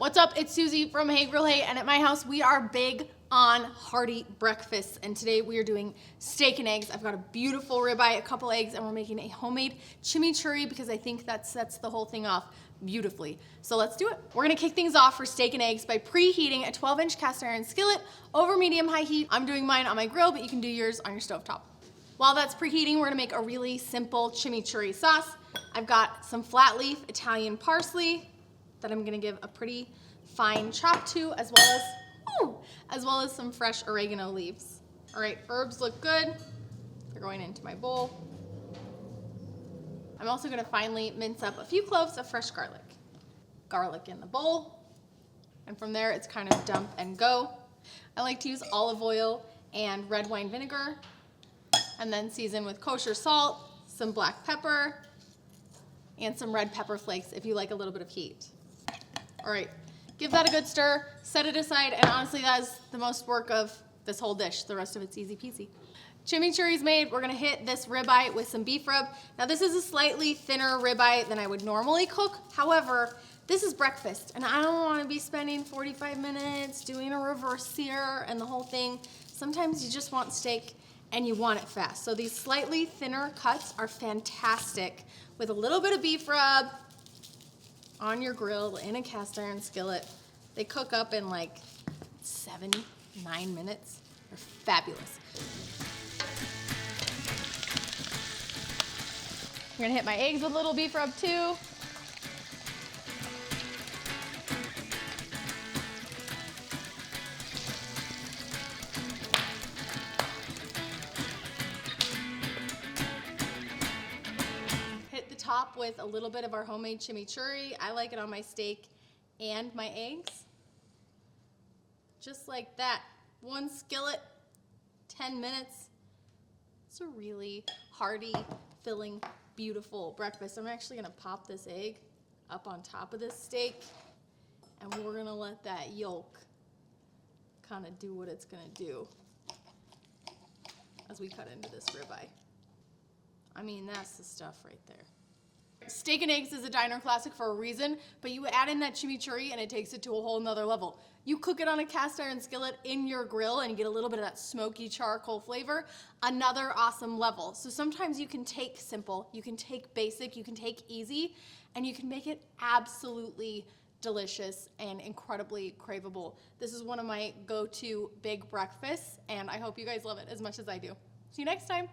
What's up? It's Susie from Hey Grill Hey, and at my house we are big on hearty breakfasts, and today we are doing steak and eggs. I've got a beautiful ribeye, a couple eggs, and we're making a homemade chimichurri because I think that sets the whole thing off beautifully. So let's do it. We're gonna kick things off for steak and eggs by preheating a 12-inch cast iron skillet over medium-high heat. I'm doing mine on my grill, but you can do yours on your stovetop. While that's preheating, we're gonna make a really simple chimichurri sauce. I've got some flat leaf Italian parsley that I'm gonna give a pretty fine chop to, as well as some fresh oregano leaves. All right, herbs look good. They're going into my bowl. I'm also gonna finely mince up a few cloves of fresh garlic. Garlic in the bowl. And from there, it's kind of dump and go. I like to use olive oil and red wine vinegar, and then season with kosher salt, some black pepper, and some red pepper flakes if you like a little bit of heat. All right, give that a good stir, set it aside, and honestly, that is the most work of this whole dish. The rest of it's easy peasy. Chimichurri's made. We're gonna hit this ribeye with some beef rub. Now, this is a slightly thinner ribeye than I would normally cook. However, this is breakfast, and I don't wanna be spending 45 minutes doing a reverse sear and the whole thing. Sometimes you just want steak and you want it fast. So these slightly thinner cuts are fantastic with a little bit of beef rub on your grill in a cast iron skillet. They cook up in like 7-9 minutes. They're fabulous. I'm gonna hit my eggs with a little beef rub too. Top with a little bit of our homemade chimichurri. I like it on my steak and my eggs. Just like that. One skillet, 10 minutes. It's a really hearty, filling, beautiful breakfast. I'm actually gonna pop this egg up on top of this steak, and we're gonna let that yolk kind of do what it's gonna do as we cut into this ribeye. I mean, that's the stuff right there. Steak and eggs is a diner classic for a reason, but you add in that chimichurri and it takes it to a whole nother level. You cook it on a cast iron skillet in your grill and you get a little bit of that smoky charcoal flavor, another awesome level. So sometimes you can take simple, you can take basic, you can take easy, and you can make it absolutely delicious and incredibly craveable. This is one of my go-to big breakfasts, and I hope you guys love it as much as I do. See you next time.